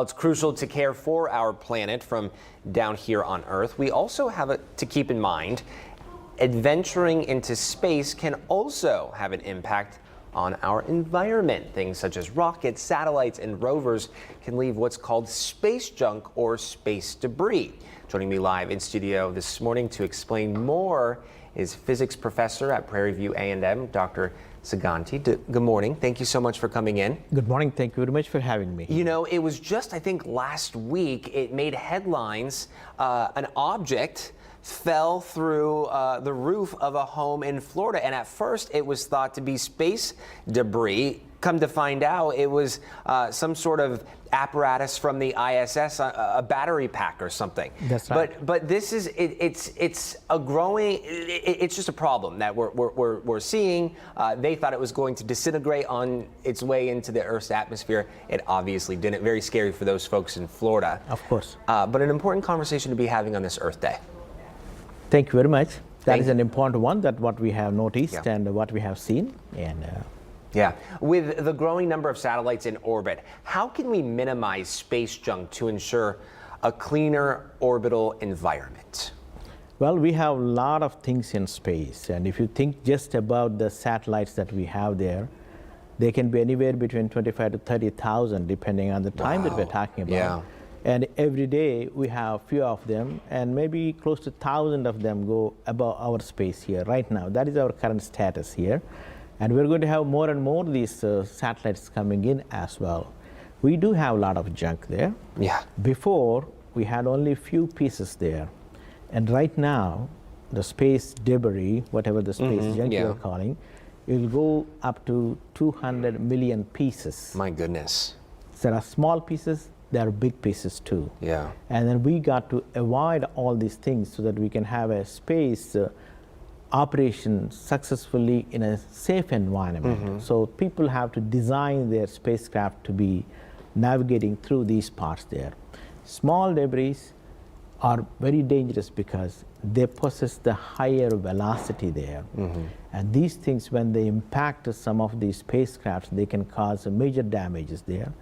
It's crucial to care for our planet from down here on Earth. We also have to keep in mind, adventuring into space can also have an impact on our environment. Things such as rockets, satellites, and rovers can leave what's called space junk or space debris. Joining me live in studio this morning to explain more is physics professor at Prairie View A&M, Dr. Saganti. Good morning. Thank you so much for coming in. Good morning. Thank you very much for having me. You know, it was just, I think, last week, it made headlines. An object fell through the roof of a home in Florida. And at first, it was thought to be space debris. Come to find out, it was some sort of apparatus from the ISS, a battery pack or something. That's right. But this is it's a growing. It's just a problem that we're seeing. They thought it was going to disintegrate on its way into the Earth's atmosphere. It obviously didn't. Very scary for those folks in Florida. Of course. But an important conversation to be having on this Earth Day. Thank you very much. That is an important one, that what we have noticed and what we have seen. And yeah, with the growing number of satellites in orbit, how can we minimize space junk to ensure a cleaner orbital environment? well, we have a lot of things in space. And if you think just about the satellites that we have there, they can be anywhere between 25 to 30,000, depending on the time that we're talking about. Yeah. And every day we have few of them, and maybe close to 1,000 of them go above our space here right now. That is our current status here. And we're going to have more and more these satellites coming in as well. We do have a lot of junk there. Yeah. Before, we had only few pieces there. And right now, the space debris, whatever the space junk you're calling, it will go up to 200 million pieces. My goodness. There are small pieces, there are big pieces too. Yeah. And then we got to avoid all these things so that we can have a space operation successfully in a safe environment. So people have to design their spacecraft to be navigating through these parts there. Small debris are very dangerous because they possess the higher velocity there. And these things, when they impact some of these spacecrafts, they can cause major damages there.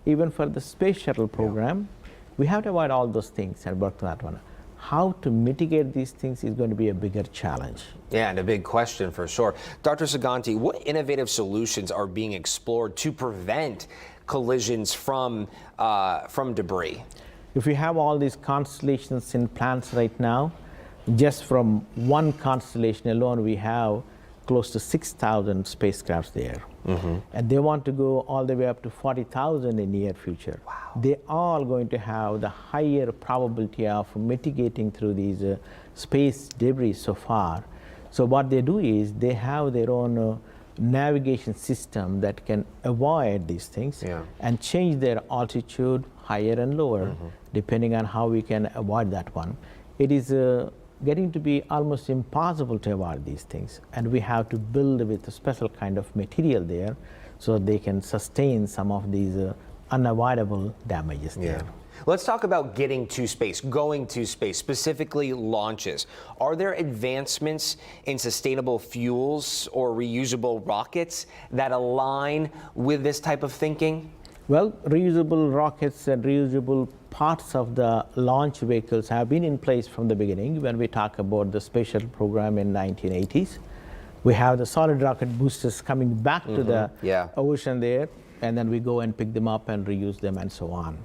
Even for the space shuttle program, we have to avoid all those things and work on that one. How to mitigate these things is going to be a bigger challenge. Yeah, and a big question for sure. Dr. Saganti, what innovative solutions are being explored to prevent collisions from debris? If we have all these constellations in plants right now, just from one constellation alone, we have close to 6,000 spacecrafts there. And they want to go all the way up to 40,000 in near future. Wow. They all going to have the higher probability of mitigating through these space debris so far. So what they do is they have their own navigation system that can avoid these things and change their altitude higher and lower, depending on how we can avoid that one. It is getting to be almost impossible to avoid these things, and we have to build with a special kind of material there so they can sustain some of these unavoidable damages there. Let's talk about getting to space, going to space, specifically launches. Are there advancements in sustainable fuels or reusable rockets that align with this type of thinking? Well, reusable rockets and reusable parts of the launch vehicles have been in place from the beginning. When we talk about the space shuttle program in 1980s, we have the solid rocket boosters coming back to the ocean there, and then we go and pick them up and reuse them and so on.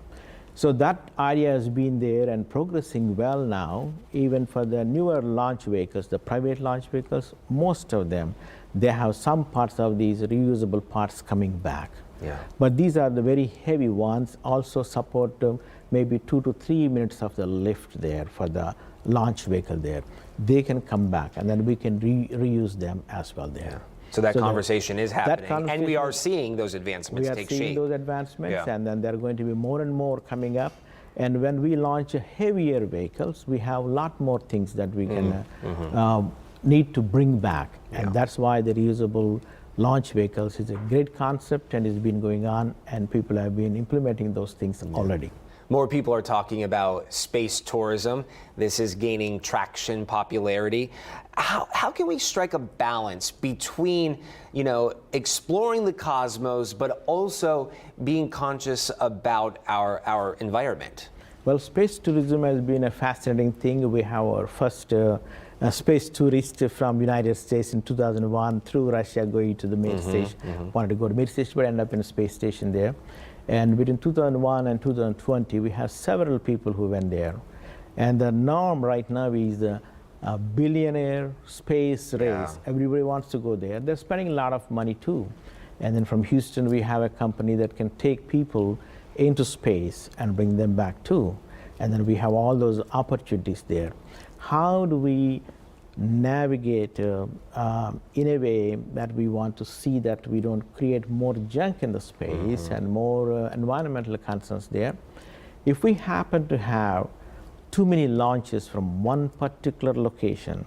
So that idea has been there and progressing well now. Even for the newer launch vehicles, the private launch vehicles, most of them, they have some parts of these reusable parts coming back. But these are the very heavy ones, also support maybe 2 to 3 minutes of the lift there for the launch vehicle there. They can come back, and then we can reuse them as well there. So that conversation is happening, and we are seeing those advancements take shape. We are seeing those advancements, and then there are going to be more and more coming up. And when we launch heavier vehicles, we have a lot more things that we can need to bring back. And that's why the reusable launch vehicles is a great concept and it's been going on, and people have been implementing those things already. More people are talking about space tourism. This is gaining traction, popularity. How can we strike a balance between, exploring the cosmos, but also being conscious about our environment? Well, space tourism has been a fascinating thing. We have our first space tourist from United States in 2001 through Russia going to the Mir station. Wanted to go to Mir station, but ended up in a space station there. And between 2001 and 2020, we have several people who went there. And the norm right now is a billionaire space race. Yeah. Everybody wants to go there. They're spending a lot of money too. And then from Houston, we have a company that can take people into space and bring them back too. And then we have all those opportunities there. How do we navigate in a way that we want to see that we don't create more junk in the space and more environmental concerns there? If we happen to have too many launches from one particular location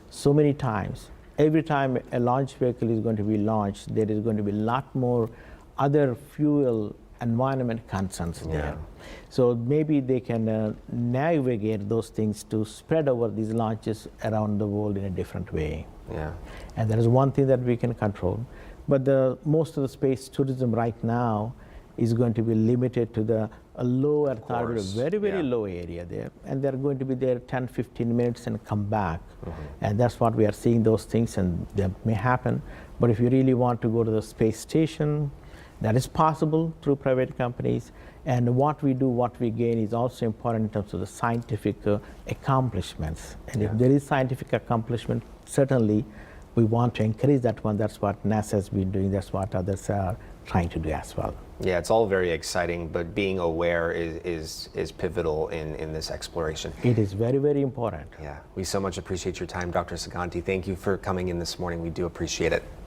so many times, every time a launch vehicle is going to be launched, there is going to be a lot more other fuel environment concerns there. So maybe they can navigate those things to spread over these launches around the world in a different way. Yeah. And that is one thing that we can control. But most of the space tourism right now is going to be limited to the low Earth orbit, a very, very low area there. And they're going to be there 10, 15 minutes and come back. And that's what we are seeing, those things, and that may happen. But if you really want to go to the space station, that is possible through private companies. And what we do, what we gain is also important in terms of the scientific accomplishments. And if there is scientific accomplishment, certainly we want to encourage that one. That's what NASA has been doing. That's what others are trying to do as well. Yeah, it's all very exciting, but being aware is pivotal in this exploration. It is very, very important. Yeah, we so much appreciate your time, Dr. Saganti. Thank you for coming in this morning. We do appreciate it.